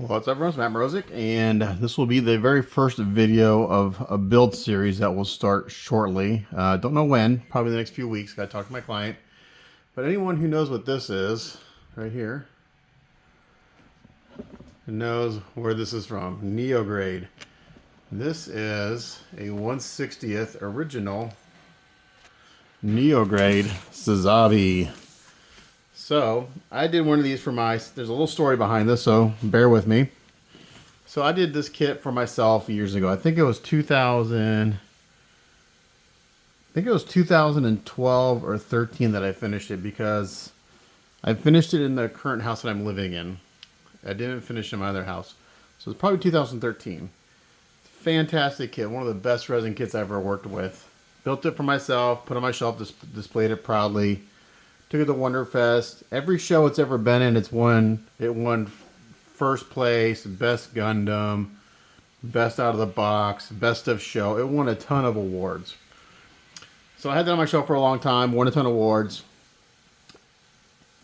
What's up, everyone? It's Matt Mrozik, and this will be the very first video of a build series that will start shortly. Don't know when, probably the next few weeks. Got to talk to my client. But anyone who knows what this is, right here, knows where this is from. Neograde. This is a 1/60th original Neograde Sazabi. So I did one of these for there's a little story behind this, so bear with me. So I did this kit for myself years ago. I think it was 2012 or 13 that I finished it, because I finished it in the current house that I'm living in. I didn't finish in my other house. So it's probably 2013. Fantastic kit. One of the best resin kits I ever worked with. Built it for myself, put it on my shelf, displayed it proudly. Took it to Wonderfest. Every show it's ever been in, it won first place, best Gundam, best out of the box, best of show. It won a ton of awards. So I had that on my shelf for a long time, won a ton of awards.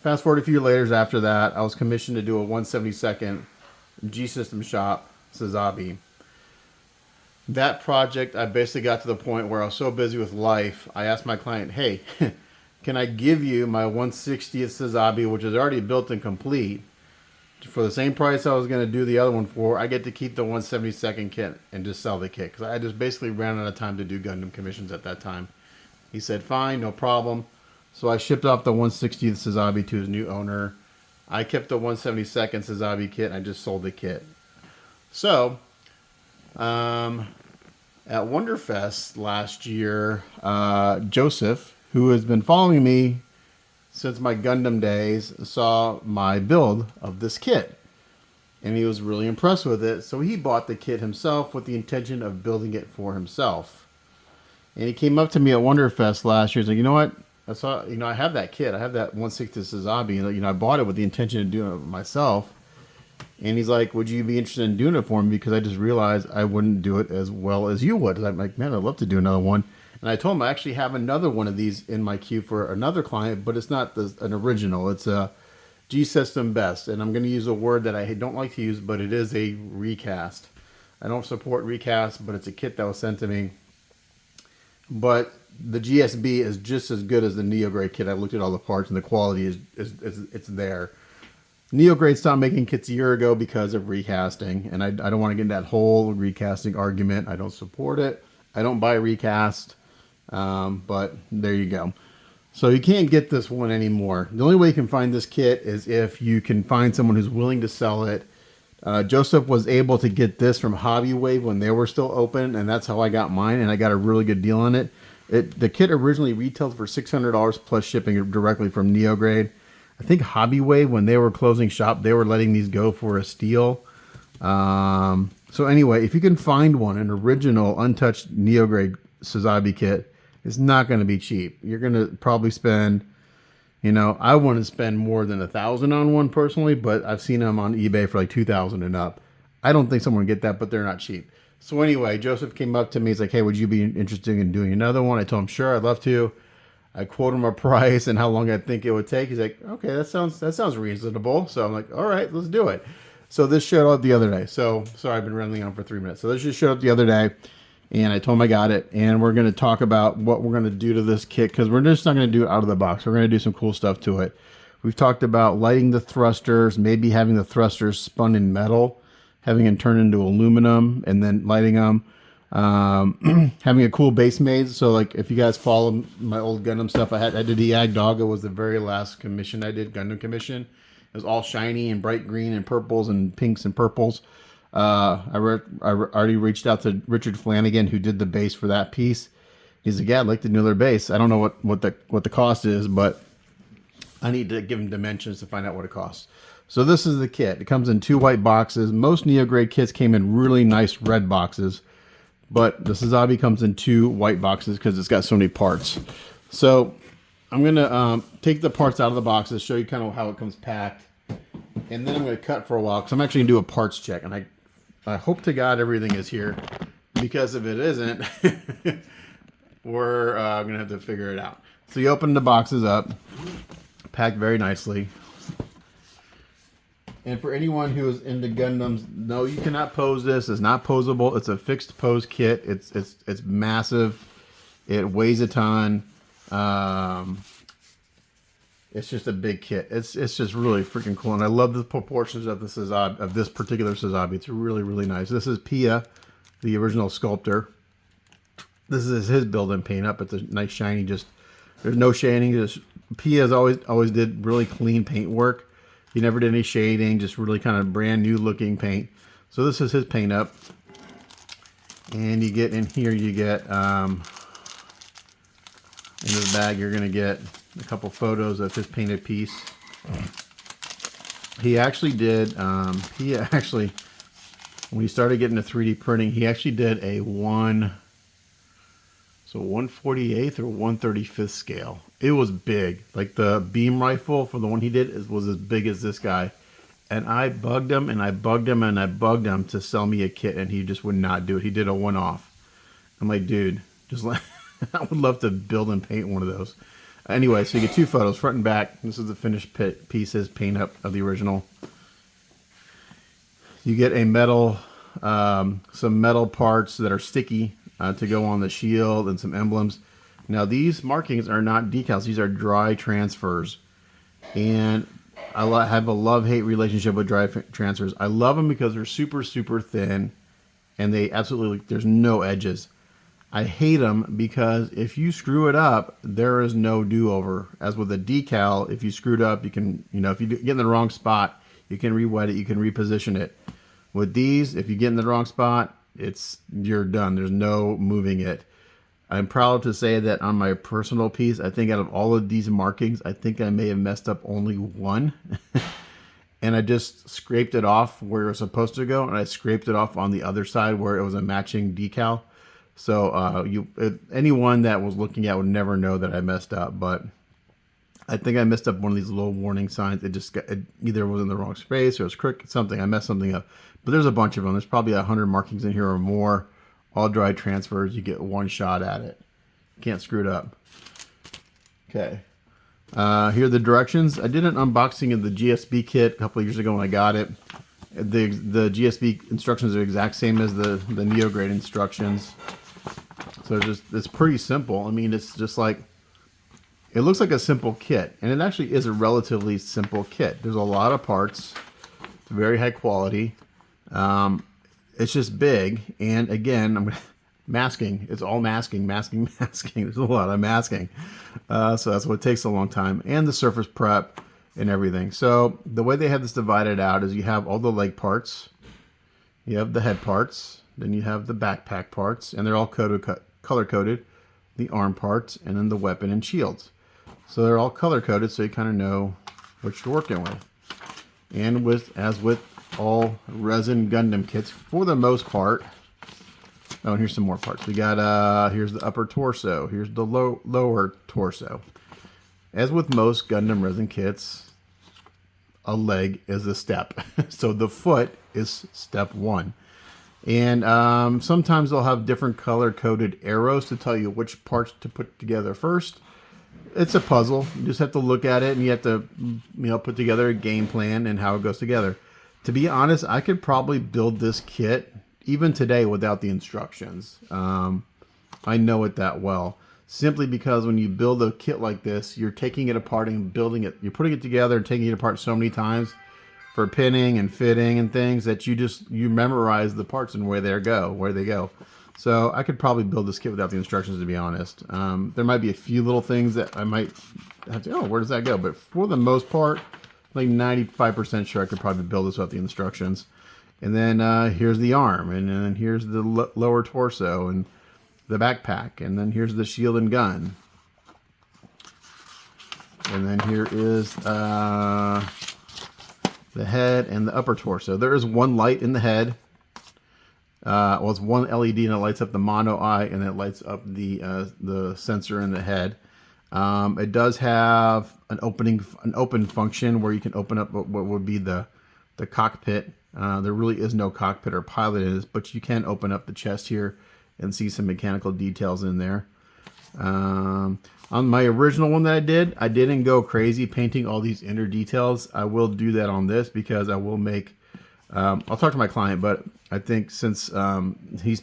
Fast forward a few years after that, I was commissioned to do a 1/72nd G-System Shop Sazabi. That project, I basically got to the point where I was so busy with life, I asked my client, hey, can I give you my 1/60th Sazabi, which is already built and complete, for the same price I was going to do the other one for? I get to keep the 1/72nd kit and just sell the kit, because I just basically ran out of time to do Gundam commissions at that time. He said, fine, no problem. So I shipped off the 1/60th Sazabi to his new owner. I kept the 1/72nd Sazabi kit, and I just sold the kit. So, at Wonderfest last year, Joseph, who has been following me since my Gundam days, saw my build of this kit, and he was really impressed with it. So he bought the kit himself with the intention of building it for himself. And he came up to me at Wonderfest last year. He's like, you know what? I saw, I have that kit. I have that 1/60 Sazabi. And, I bought it with the intention of doing it myself. And he's like, would you be interested in doing it for me? Because I just realized I wouldn't do it as well as you would. I'm like, man, I'd love to do another one. And I told him I actually have another one of these in my queue for another client, but it's not an original. It's a G-System Best. And I'm going to use a word that I don't like to use, but it is a recast. I don't support recast, but it's a kit that was sent to me. But the GSB is just as good as the Neograde kit. I looked at all the parts, and the quality is it's there. Neograde stopped making kits a year ago because of recasting, and I don't want to get into that whole recasting argument. I don't support it. I don't buy recast, but there you go. So you can't get this one anymore. The only way you can find this kit is if you can find someone who's willing to sell it. Joseph was able to get this from Hobby Wave when they were still open, and that's how I got mine, and I got a really good deal on it. The kit originally retailed for $600 plus shipping directly from Neograde. I think Hobby Wave, when they were closing shop, they were letting these go for a steal. So anyway, if you can find one, an original, untouched Neograde Sazabi kit, it's not going to be cheap. You're going to probably spend, I wouldn't spend more than $1,000 on one personally, but I've seen them on eBay for like $2,000 and up. I don't think someone would get that, but they're not cheap. So anyway, Joseph came up to me. He's like, hey, would you be interested in doing another one? I told him, sure, I'd love to. I quote him a price and how long I think it would take. He's like, okay, that sounds reasonable. So I'm like, all right, let's do it. So this showed up the other day. So sorry, I've been rambling on for 3 minutes. So this just showed up the other day, and I told him I got it, and we're going to talk about what we're going to do to this kit, because we're just not going to do it out of the box. We're going to do some cool stuff to it. We've talked about lighting the thrusters, maybe having the thrusters spun in metal, having them turn into aluminum, and then lighting them. Having a cool base made. So like, if you guys follow my old Gundam stuff, I did the Ag Dog. It was the very last commission I did, Gundam commission. It was all shiny and bright green and purples and pinks and purples. I already reached out to Richard Flanagan, who did the base for that piece. He's like, yeah, I'd like to know their base. I don't know what the cost is, but I need to give him dimensions to find out what it costs. So this is the kit. It comes in 2 white boxes. Most Neograde kits came in really nice red boxes, but the Sazabi comes in 2 white boxes because it's got so many parts. So I'm going to take the parts out of the boxes, show you kind of how it comes packed, and then I'm going to cut for a while because I'm actually going to do a parts check. And I hope to God everything is here, because if it isn't, we're going to have to figure it out. So you open the boxes up, packed very nicely. And for anyone who is into Gundams, no, you cannot pose this. It's not posable. It's a fixed pose kit. It's massive. It weighs a ton. It's just a big kit. It's just really freaking cool, and I love the proportions of this particular Sazabi. It's really, really nice. This is Pia, the original sculptor. This is his build and paint up. It's a nice shiny. Just there's no shading. Just Pia's always did really clean paint work. He never did any shading. Just really kind of brand new looking paint. So this is his paint up, and you get in here. You get in this bag. You're gonna get a couple photos of his painted piece. He actually did, when he started getting to 3D printing, he actually did a 1/48th or 1/35th scale. It was big. Like the beam rifle for the one he did was as big as this guy. And I bugged him and I bugged him and I bugged him to sell me a kit, and he just would not do it. He did a one-off. I'm like, dude, just like, I would love to build and paint one of those. Anyway, so you get two photos, front and back. This is the finished pieces, paint up of the original. You get a metal, some metal parts that are sticky to go on the shield, and some emblems. Now these markings are not decals; these are dry transfers, and I have a love-hate relationship with dry transfers. I love them because they're super, super thin, and they absolutely, there's no edges. I hate them because if you screw it up, there is no do-over. As with a decal, if you screwed up, you can, if you get in the wrong spot, you can re-wet it, you can reposition it. With these, if you get in the wrong spot, you're done. There's no moving it. I'm proud to say that on my personal piece, I think out of all of these markings, I think I may have messed up only one. And I just scraped it off where it was supposed to go, and I scraped it off on the other side where it was a matching decal. So anyone that was looking at would never know that I messed up, but I think I messed up one of these little warning signs. It either was in the wrong space or it was crooked, something. I messed something up. But there's a bunch of them. There's probably 100 markings in here or more. All dry transfers. You get one shot at it. Can't screw it up. Okay. Here are the directions. I did an unboxing of the GSB kit a couple of years ago when I got it. The GSB instructions are the exact same as the NeoGrade instructions. So it's pretty simple. I mean, it's just like, it looks like a simple kit, and it actually is a relatively simple kit. There's a lot of parts. It's very high quality. It's just big, and again, masking. It's all masking. There's a lot of masking. So that's what takes a long time, and the surface prep and everything. So the way they have this divided out is you have all the leg parts, you have the head parts, then you have the backpack parts, and they're all color-coded, the arm parts, and then the weapon and shields. So they're all color-coded, so you kind of know what you're working with. And as with all resin Gundam kits, for the most part, oh, and here's some more parts. We got, here's the upper torso, here's the lower torso. As with most Gundam resin kits, a leg is a step. So the foot is step one. And sometimes they'll have different color-coded arrows to tell you which parts to put together first. It's a puzzle. You just have to look at it, and you have to, put together a game plan and how it goes together. To be honest, I could probably build this kit even today without the instructions. I know it that well. Simply because when you build a kit like this, you're taking it apart and building it. You're putting it together and taking it apart so many times for pinning and fitting and things that you memorize the parts and where they go. So I could probably build this kit without the instructions, to be honest. There might be a few little things that I might have to, where does that go? But for the most part, like 95% sure I could probably build this without the instructions. And then here's the arm, and then here's the lower torso, and the backpack, and then here's the shield and gun. And then here is the head and the upper torso. There is one light in the head. Well, it's one LED, and it lights up the mono eye, and it lights up the sensor in the head. It does have an open function where you can open up what would be the cockpit. There really is no cockpit or pilot in this, but you can open up the chest here and see some mechanical details in there. On my original one that I didn't go crazy painting all these inner details. I will do that on this because I will make. I'll talk to my client, but I think since he's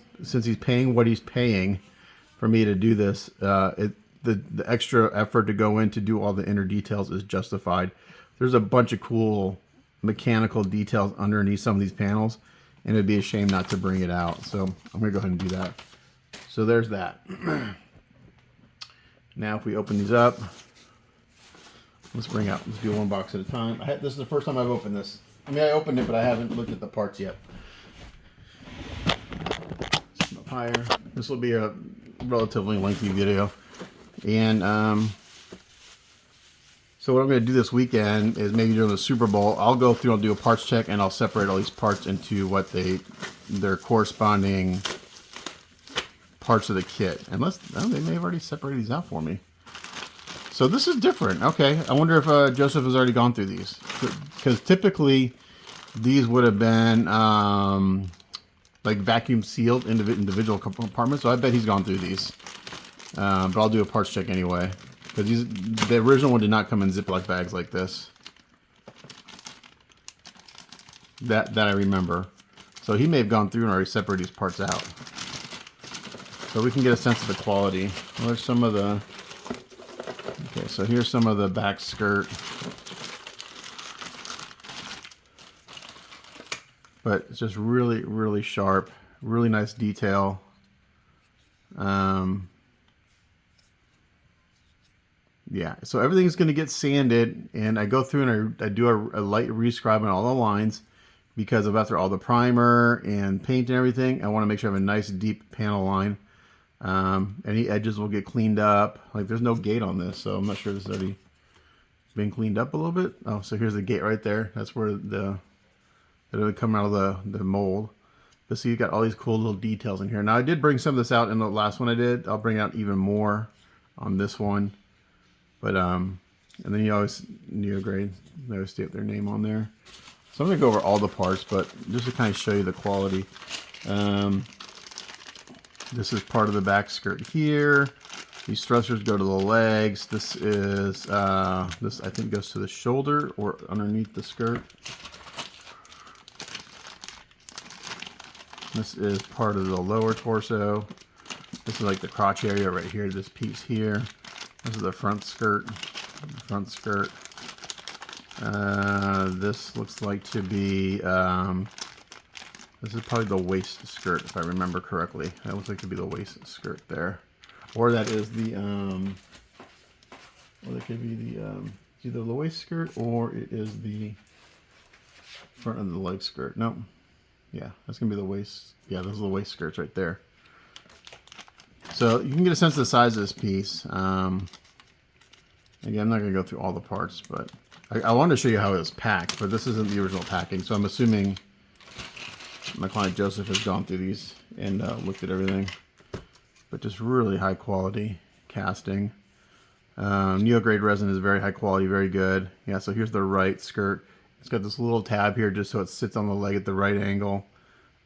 paying what he's paying for me to do this, the extra effort to go in to do all the inner details is justified. There's a bunch of cool mechanical details underneath some of these panels, and it'd be a shame not to bring it out. So I'm gonna go ahead and do that. So there's that. Now if we open these up, let's do one box at a time. This is the first time I've opened this. I mean, I opened it, but I haven't looked at the parts yet. Up higher. This will be a relatively lengthy video. And so what I'm going to do this weekend is maybe during the Super Bowl, I'll go through, I'll do a parts check, and I'll separate all these parts into what their corresponding parts of the kit. Unless, oh, they may have already separated these out for me. So this is different. Okay, I wonder if Joseph has already gone through these. Because typically, these would have been like vacuum sealed individual compartments. So I bet he's gone through these. But I'll do a parts check anyway. Because the original one did not come in Ziploc bags like this. That I remember. So he may have gone through and already separated these parts out. So we can get a sense of the quality. Well, there's some of the... Okay, so here's some of the back skirt. But it's just really, really sharp. Really nice detail. Yeah, so everything's going to get sanded, and I go through and I do a light rescribe on all the lines because after all the primer and paint and everything, I want to make sure I have a nice deep panel line. Any edges will get cleaned up. Like there's no gate on this, so I'm not sure this has already been cleaned up a little bit. Oh, so here's the gate right there. That's where it would come out of the mold. But see, you've got all these cool little details in here. Now I did bring some of this out in the last one I did. I'll bring out even more on this one. But, and then you always, Neograde, they always stamp their name on there. So I'm going to go over all the parts, but just to kind of show you the quality. This is part of the back skirt here. These thrusters go to the legs. This is, this I think goes to the shoulder or underneath the skirt. This is part of the lower torso. This is like the crotch area right here, this piece here. This is the front skirt. This looks like to be, this is probably the waist skirt, if I remember correctly. That looks like to be the waist skirt there. Or that is the, or that could be the, it's either the waist skirt or it is the front of the leg skirt. No. Yeah, that's going to be the waist. Yeah, those are the waist skirts right there. So you can get a sense of the size of this piece. Again, I'm not going to go through all the parts, but I wanted to show you how it was packed, but this isn't the original packing. So I'm assuming my client Joseph has gone through these and looked at everything. But just really high quality casting. Neograde resin is very high quality, very good. Yeah, so here's the right skirt. It's got this little tab here just so it sits on the leg at the right angle.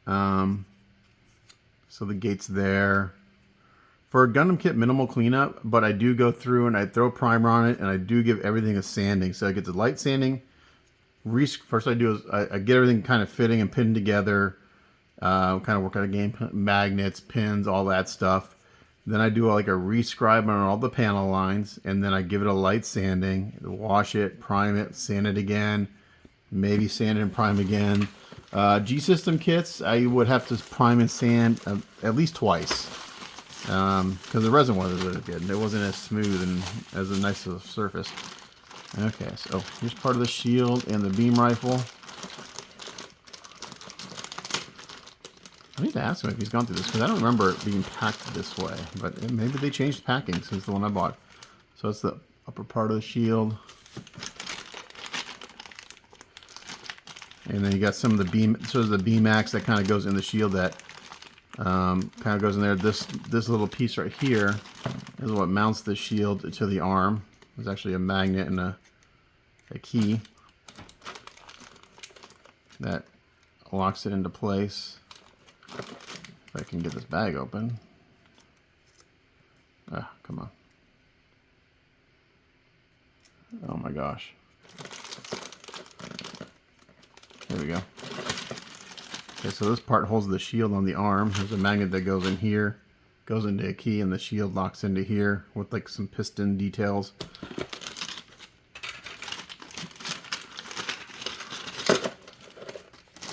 So the gate's there. For a Gundam kit, minimal cleanup, but I do go through and I throw primer on it and I do give everything a sanding. So I get the light sanding. First I do is I get everything kind of fitting and pinned together. Kind of work out a game, magnets, pins, all that stuff. Then I do like a rescribe on all the panel lines, and then I give it a light sanding, wash it, prime it, sand it again, maybe sand and prime again. G-System kits, I would have to prime and sand at least twice. Because the resin wasn't really good. It wasn't as smooth and as a nice of a surface. Okay, so here's part of the shield and the beam rifle. I need to ask him if he's gone through this, because I don't remember it being packed this way. But maybe they changed packing since the one I bought. So it's the upper part of the shield. And then you got some of the beam, so there's the B-Max that kind of goes in the shield that kind of goes in there. This little piece right here is what mounts the shield to the arm. There's actually a magnet and a key that locks it into place. If I can get this bag open. Ah, come on. Oh my gosh. There we go. Okay, so this part holds the shield on the arm. There's a magnet that goes in here, goes into a key, and the shield locks into here with like some piston details.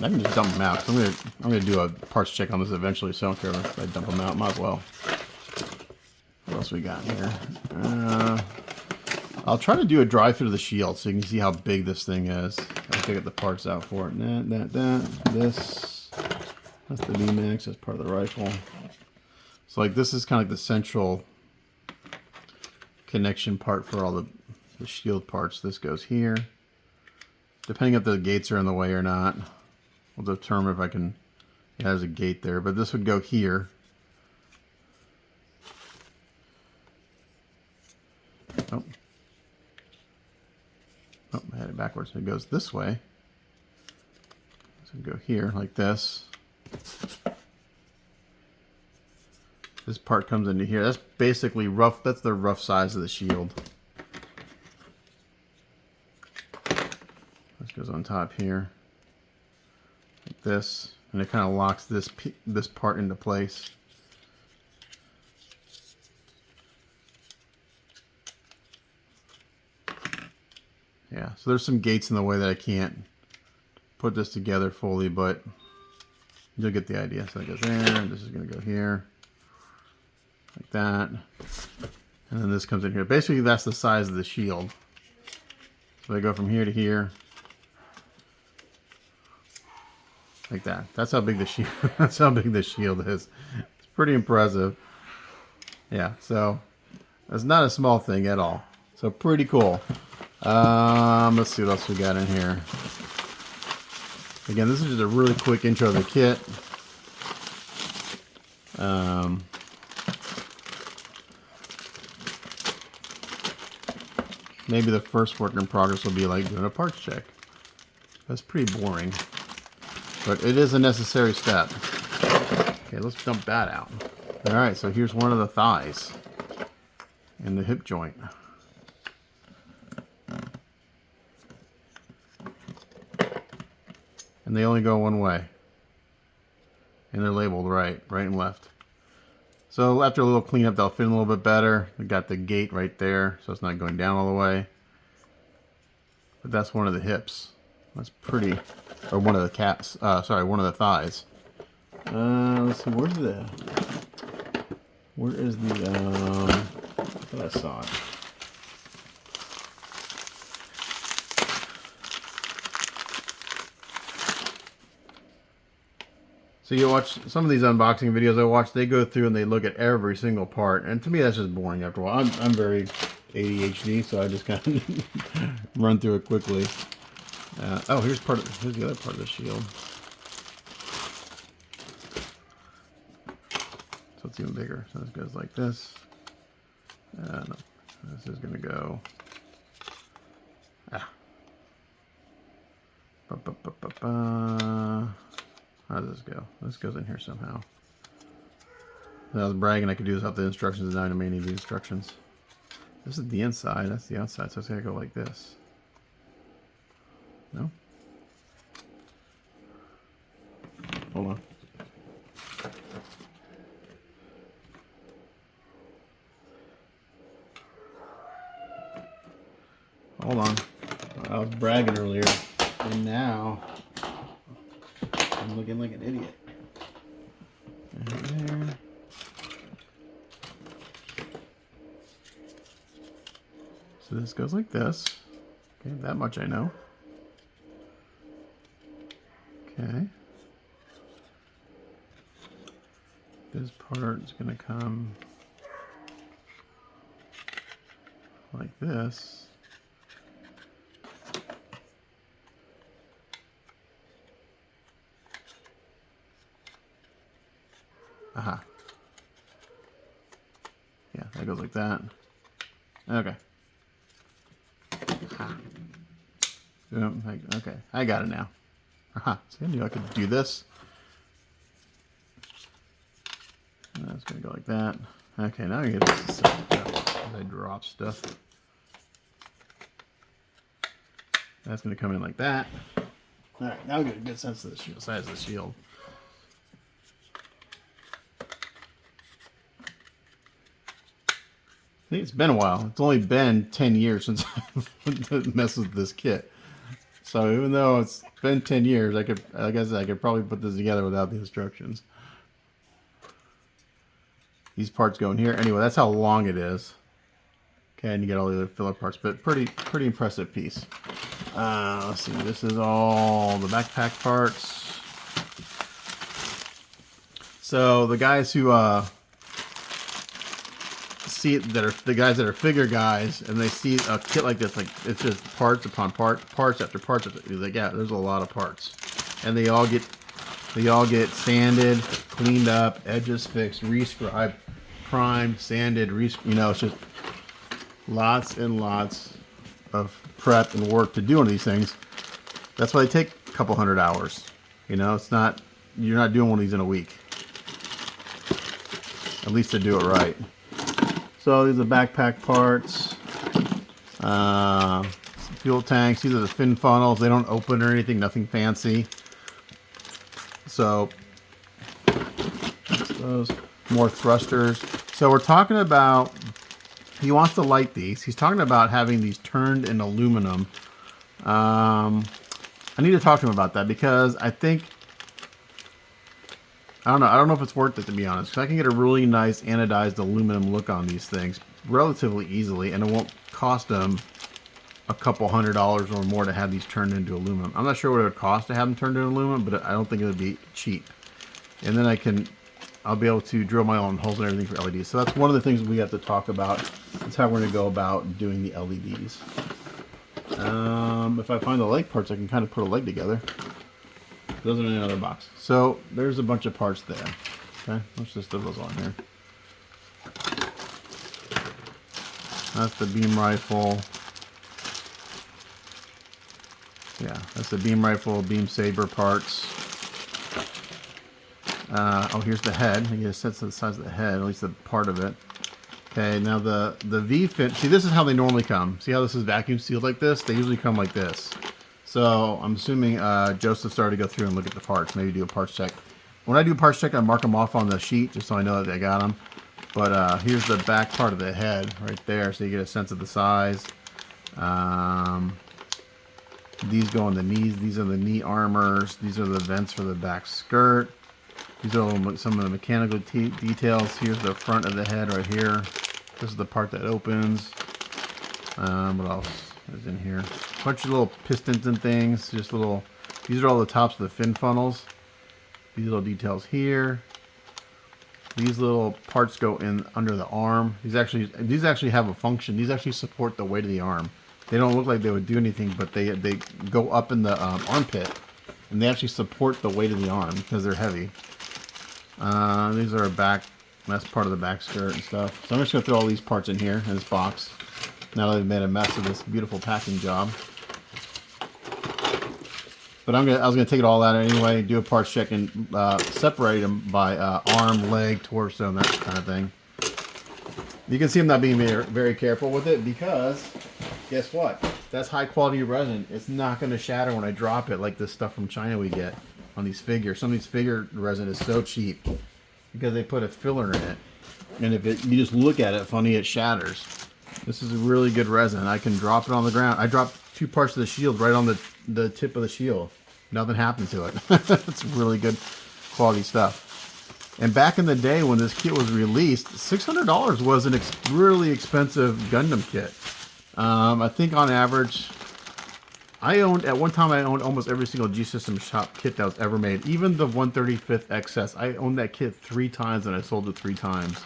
I can just dump them out, because I'm gonna do a parts check on this eventually, so I don't care if I dump them out, might as well. What else we got here? I'll try to do a drive through the shield so you can see how big this thing is. I'll get the parts out for it. This. That's the VMAX, that's part of the rifle. So like this is kind of like the central connection part for all the shield parts. This goes here. Depending if the gates are in the way or not, we'll determine if I can, yeah, there's a gate there, but this would go here. Oh. Oh, I had it backwards. It goes this way. So it go here like this. This part comes into here. That's basically rough. That's the rough size of the shield. This goes on top here, like this, and it kind of locks this part into place. Yeah, so there's some gates in the way that I can't put this together fully, but you'll get the idea. So it goes there, and this is going to go here, like that. And then this comes in here. Basically, that's the size of the shield. So I go from here to here, like that. That's how big the shield. That's how big the shield is. It's pretty impressive. Yeah, so that's not a small thing at all. So pretty cool. Let's see what else we got in here. Again, this is just a really quick intro of the kit. Maybe the first work in progress will be like doing a parts check. That's pretty boring, but it is a necessary step. Okay, let's dump that out. All right, so here's one of the thighs and the hip joint. And they only go one way. And they're labeled right and left. So after a little cleanup, they'll fit in a little bit better. We got the gate right there, so it's not going down all the way. But that's one of the hips. That's pretty, or one of the caps. Sorry, one of the thighs. Let's see, where is the? I thought I saw it. So you watch some of these unboxing videos I watch, they go through and they look at every single part. And to me, that's just boring after a while. I'm very ADHD, so I just kind of run through it quickly. Oh, here's the other part of the shield. So it's even bigger. So this goes like this. No, this is going to go. How does this go? This goes in here somehow. I was bragging I could do this without the instructions, and now I may need the instructions. This is the inside, that's the outside, so it's going to go like this. No? Hold on. Hold on. I was bragging earlier, and now I'm looking like an idiot. Right there. So this goes like this. Okay, that much I know. Okay. This part is going to come like this. Aha. Yeah, that goes like that. Okay. Aha. Okay, I got it now. Aha. See, I knew I could do this. That's going to go like that. Okay, now you get this stuff. I drop stuff. That's going to come in like that. All right, now we get a good sense of the shield, size of the shield. I think it's been a while. It's only been 10 years since I've messed with this kit. So even though it's been 10 years, like I said, I could probably put this together without the instructions. These parts go in here. Anyway, that's how long it is. Okay, and you get all the other filler parts, but pretty impressive piece. Let's see, this is all the backpack parts. So the guys who see that are the guys that are figure guys, and they see a kit like this, like it's just parts upon parts after parts. Like, yeah, there's a lot of parts, and they all get sanded, cleaned up, edges fixed, rescribed, primed, sanded, you know, it's just lots and lots of prep and work to do one of these things. That's why they take a couple 100 hours. You know, it's not, you're not doing one of these in a week. At least to do it right. So these are backpack parts, fuel tanks. These are the fin funnels. They don't open or anything, nothing fancy. So those more thrusters. So we're talking about, he wants to light these. He's talking about having these turned in aluminum. I need to talk to him about that because I think, I don't know if it's worth it, to be honest, because I can get a really nice anodized aluminum look on these things relatively easily, and it won't cost them a couple $100 or more to have these turned into aluminum. I'm not sure what it would cost to have them turned into aluminum, but I don't think it would be cheap. And then I'll be able to drill my own holes and everything for LEDs. So that's one of the things we have to talk about. That's how we're going to go about doing the LEDs. If I find the leg parts, I can kind of put a leg together. Those are in another box. So there's a bunch of parts there. Okay, let's just throw those on here. That's the beam rifle. Yeah, that's the beam rifle, beam saber parts. Oh, here's the head. I get a sense of the size of the head, at least a part of it. Okay, now the V-fin. See, this is how they normally come. See how this is vacuum sealed like this? They usually come like this. So I'm assuming Joseph started to go through and look at the parts, maybe do a parts check. When I do a parts check, I mark them off on the sheet just so I know that I got them. But here's the back part of the head right there, so you get a sense of the size. These go on the knees. These are the knee armors. These are the vents for the back skirt. These are some of the mechanical details. Here's the front of the head right here. This is the part that opens. What else is in here? A bunch of little pistons and things. Just little. These are all the tops of the fin funnels. These little details here. These little parts go in under the arm. These actually have a function. These actually support the weight of the arm. They don't look like they would do anything, but they go up in the armpit, and they actually support the weight of the arm because they're heavy. These are back. That's part of the back skirt and stuff. So I'm just gonna throw all these parts in here in this box. Now that I've made a mess of this beautiful packing job. But I was gonna take it all out anyway, do a parts check, and separate them by arm, leg, torso, and that kind of thing. You can see I'm not being very careful with it because, guess what? That's high quality resin. It's not gonna shatter when I drop it like this stuff from China we get on these figures. Some of these figure resin is so cheap because they put a filler in it, and if you just look at it funny, it shatters. This is a really good resin. I can drop it on the ground. I dropped 2 parts of the shield right on the tip of the shield. Nothing happened to it. It's really good quality stuff. And back in the day when this kit was released, $600 was a really expensive Gundam kit. I think on average, at one time I owned almost every single G-System shop kit that was ever made. Even the 135th XS, I owned that kit 3 times and I sold it 3 times.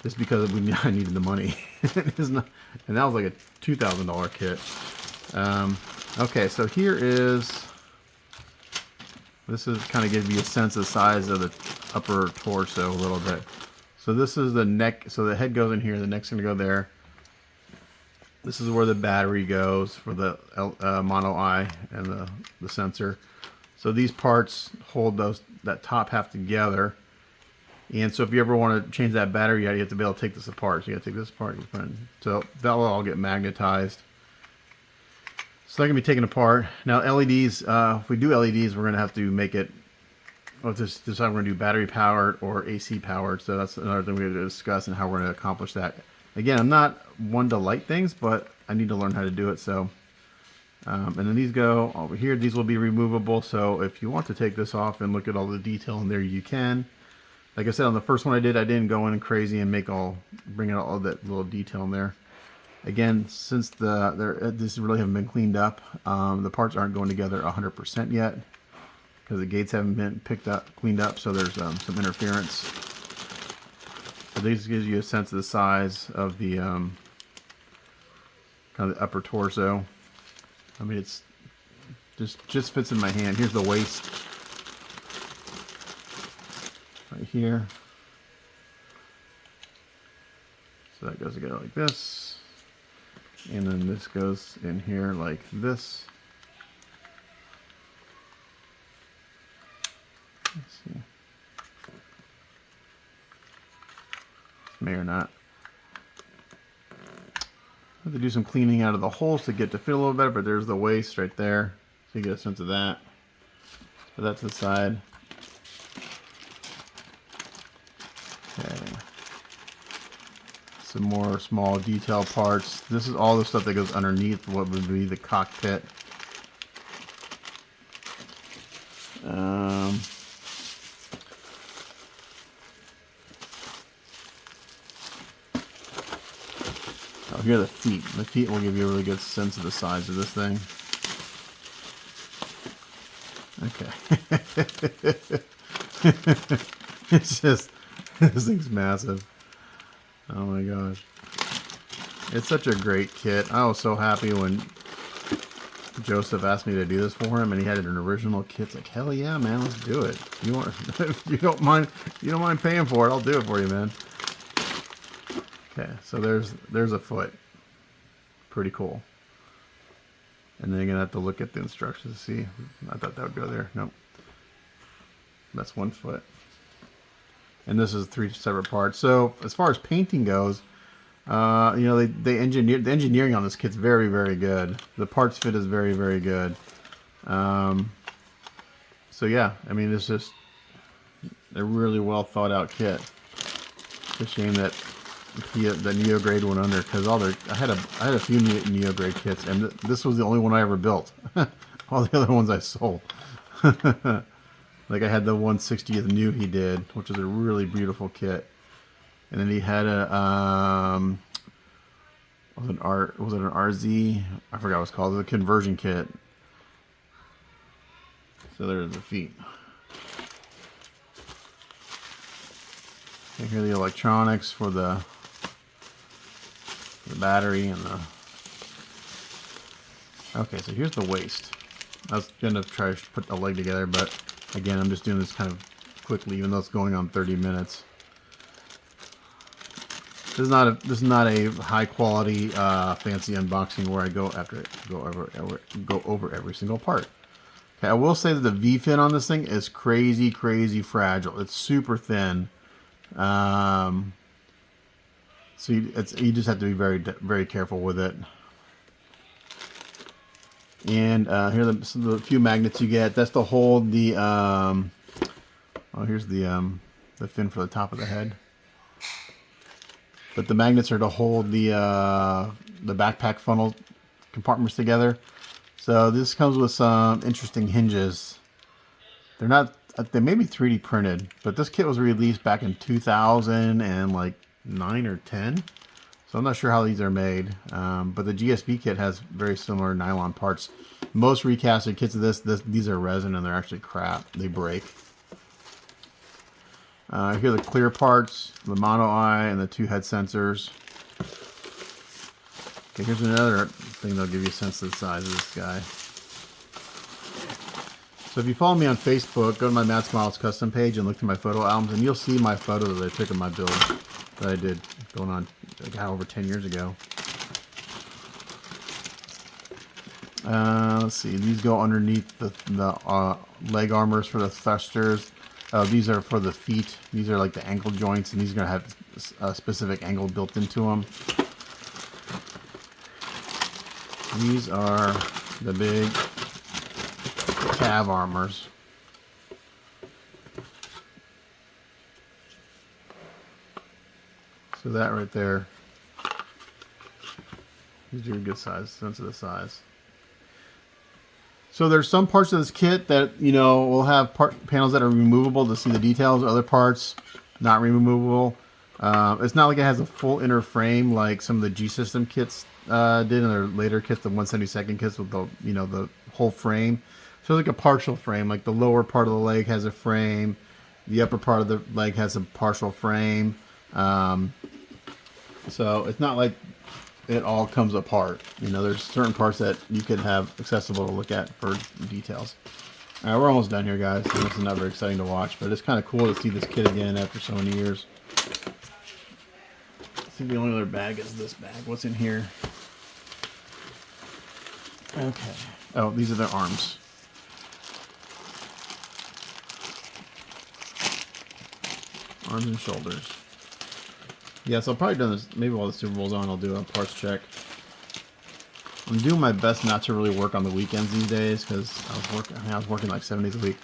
Just because I needed the money. And that was like a $2,000 kit. Okay, so here is, this is kind of giving you a sense of the size of the upper torso a little bit. So this is the neck, so the head goes in here, the neck's going to go there. This is where the battery goes for the mono eye and the sensor. So these parts hold that top half together. And so if you ever want to change that battery, you have to be able to take this apart. So you got to take this apart. So that will all get magnetized. So that can be taken apart. Now LEDs, if we do LEDs, we're going to have to make it, well, just decide we're going to do battery powered or AC powered. So that's another thing we have to discuss and how we're going to accomplish that. Again, I'm not one to light things, but I need to learn how to do it. So, and then these go over here. These will be removable. So if you want to take this off and look at all the detail in there, you can. Like I said, on the first one I did, I didn't go in crazy and bring out all that little detail in there. Again, since these really haven't been cleaned up, the parts aren't going together 100% yet because the gates haven't been cleaned up, so there's some interference. So this gives you a sense of the size of the kind of the upper torso. I mean, it's just fits in my hand. Here's the waist right here. So that goes together like this. And then this goes in here like this. Let's see. May or not. I have to do some cleaning out of the holes to get to fit a little better, but there's the waist right there. So you get a sense of that. So that's the side. Okay. Some more small detail parts. This is all the stuff that goes underneath what would be the cockpit. Oh, here are the feet. The feet will give you a really good sense of the size of this thing. Okay. It's just, this thing's massive. Oh my gosh. It's such a great kit. I was so happy when Joseph asked me to do this for him and he had an original kit. It's like, hell yeah, man, let's do it. You want if you don't mind paying for it, I'll do it for you, man. Okay, so there's a foot. Pretty cool. And then you're gonna have to look at the instructions to see. I thought that would go there. Nope. That's one foot. And this is 3 separate parts. So as far as painting goes, you know, the engineering on this kit's very, very good. The parts fit is very, very good. So yeah, I mean, it's just a really well thought out kit. It's a shame that the Neo Grade went under, because I had a few Neo Grade kits, and this was the only one I ever built. All the other ones I sold. Like I had the 160th new he did, which was a really beautiful kit, and then he had a was it an RZ? I forgot what it's called. It was a conversion kit. So there's the feet. And here are the electronics for the battery and the. Okay, so here's the waist. I was gonna try to put a leg together, but again, I'm just doing this kind of quickly, even though it's going on 30 minutes. This is not a high quality, fancy unboxing where I go over every single part. Okay, I will say that the V-fin on this thing is crazy, crazy fragile. It's super thin. So you just have to be very, very careful with it. And here are the few magnets you get. That's to hold the. Oh, here's the fin for the top of the head. But the magnets are to hold the backpack funnel compartments together. So this comes with some interesting hinges. They're not. They may be 3D printed, but this kit was released back in 2009 or 10. So I'm not sure how these are made, but the GSP kit has very similar nylon parts. Most recasted kits of these are resin, and they're actually crap. They break. Here are the clear parts, the mono eye, and the 2 head sensors. Okay, here's another thing that'll give you a sense of the size of this guy. So if you follow me on Facebook, go to my Matt Smiles custom page and look through my photo albums, and you'll see my photo that I took of my build that I did going on like over 10 years ago. Let's see, these go underneath the leg armors for the thrusters. These are for the feet. These are like the ankle joints, and these are going to have a specific angle built into them. These are the big calf armors. So that right there, these are a good size, sensitive size. So there's some parts of this kit that, you know, will have panels that are removable to see the details. Other parts, not removable. It's not like it has a full inner frame like some of the G-System kits did in their later kits, the 172nd kits with the, you know, the whole frame. So it's like a partial frame, like the lower part of the leg has a frame, the upper part of the leg has a partial frame. So it's not like it all comes apart. You know, there's certain parts that you could have accessible to look at for details. All right, we're almost done here, guys. This is not very exciting to watch, but it's kind of cool to see this kit again after so many years. I think the only other bag is this bag. What's in here? Okay. Oh, these are their arms. Arms and shoulders. Yeah, so I'll probably do this, maybe while the Super Bowl's on, I'll do a parts check. I'm doing my best not to really work on the weekends these days, because I was working like 7 days a week.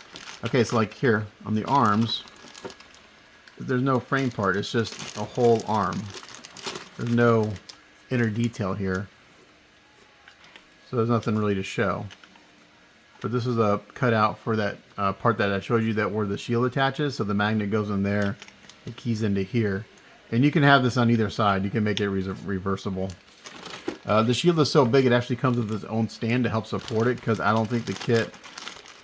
Okay, so like here, on the arms, there's no frame part, it's just a whole arm. There's no inner detail here. So there's nothing really to show. But this is a cutout for that part that I showed you that where the shield attaches, so the magnet goes in there, it keys into here. And you can have this on either side. You can make it reversible. The shield is so big, it actually comes with its own stand to help support it, because I don't think the kit...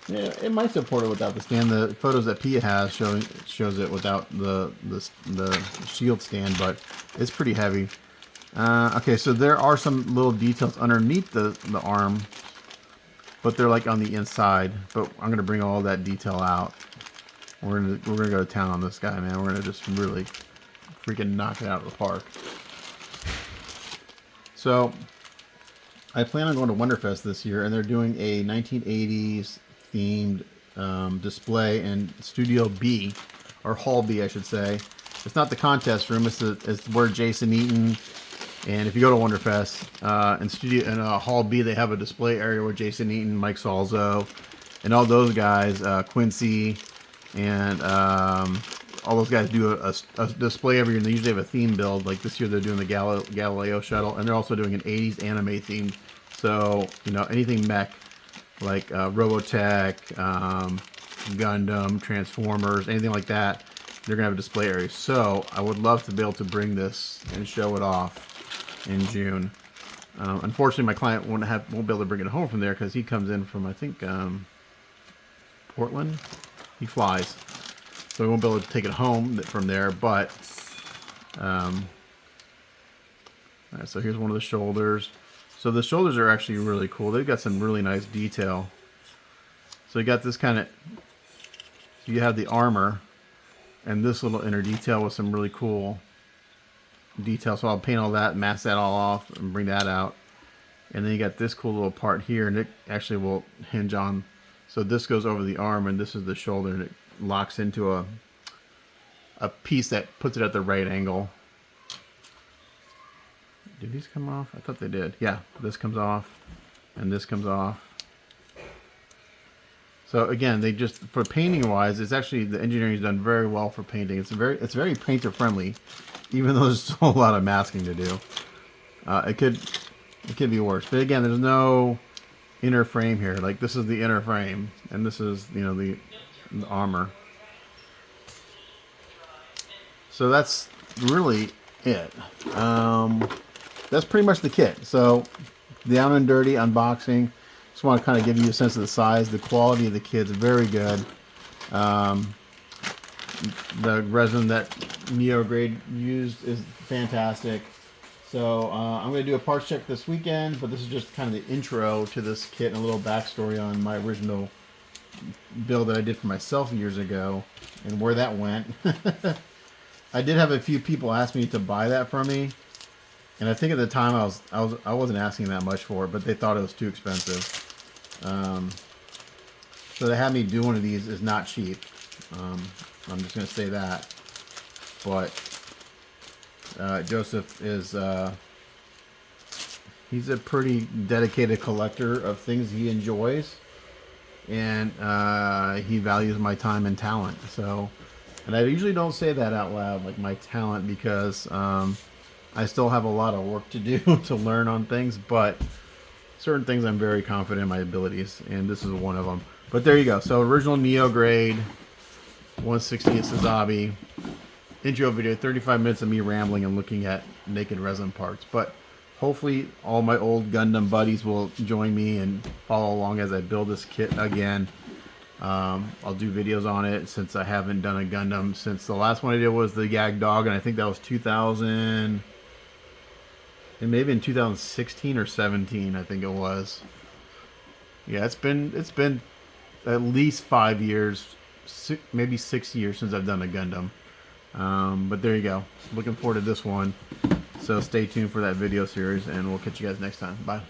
Yeah, it might support it without the stand. The photos that Pia has shows it without the shield stand, but it's pretty heavy. Okay, so there are some little details underneath the arm, but they're like on the inside. But I'm going to bring all that detail out. We're gonna go to town on this guy, man. We're going to just really freaking knock it out of the park. So I plan on going to Wonderfest this year, and they're doing a 1980s themed display in Studio B, or Hall B, I should say. It's not the contest room; it's where Jason Eaton. And if you go to Wonderfest in Hall B, they have a display area where Jason Eaton, Mike Salzo, and all those guys, Quincy, and all those guys do a display every year, and they usually have a theme build. Like this year, they're doing the Galileo shuttle, and they're also doing an 80s anime theme. So, you know, anything mech, like Robotech, Gundam, Transformers, anything like that, they're going to have a display area. So, I would love to be able to bring this and show it off in June. Unfortunately, my client won't be able to bring it home from there, because he comes in from, I think, Portland. He flies. So we won't be able to take it home from there, but all right, so here's one of the shoulders. So the shoulders are actually really cool. They've got some really nice detail. So you got this kind of, you have the armor and this little inner detail with some really cool detail. So I'll paint all that, mask that all off, and bring that out. And then you got this cool little part here, and it actually will hinge on. So this goes over the arm, and this is the shoulder, and it locks into a piece that puts it at the right angle. Did these come off? I thought they did. Yeah, this comes off, and this comes off. So again, they just, for painting wise, it's actually, the engineering is done very well for painting. It's very painter friendly, even though there's still a lot of masking to do. It could be worse. But again, there's no inner frame here. Like this is the inner frame, and this is, you know, the armor. So that's really it. That's pretty much the kit. So down and dirty unboxing. Just want to kind of give you a sense of the size. The quality of the kit is very good. The resin that NeoGrade used is fantastic. So I'm going to do a parts check this weekend, but this is just kind of the intro to this kit and a little backstory on my original build that I did for myself years ago and where that went. I did have a few people ask me to buy that from me, and I think at the time I wasn't asking that much for it, but they thought it was too expensive. So to have me do one of these is not cheap. I'm just going to say that. But Joseph is he's a pretty dedicated collector of things he enjoys, and he values my time and talent. So, and I usually don't say that out loud, like my talent, because I still have a lot of work to do to learn on things, but certain things I'm very confident in my abilities, and this is one of them. But there you go. So original Neo grade 160th Sazabi intro video, 35 minutes of me rambling and looking at naked resin parts. But hopefully all my old Gundam buddies will join me and follow along as I build this kit again. I'll do videos on it since I haven't done a Gundam since the last one I did was the Yag Dog, and I think that was 2000, and maybe in 2016 or 17, I think it was. Yeah, it's been at least 5 years, maybe 6 years since I've done a Gundam. But there you go. Looking forward to this one. So stay tuned for that video series, and we'll catch you guys next time. Bye.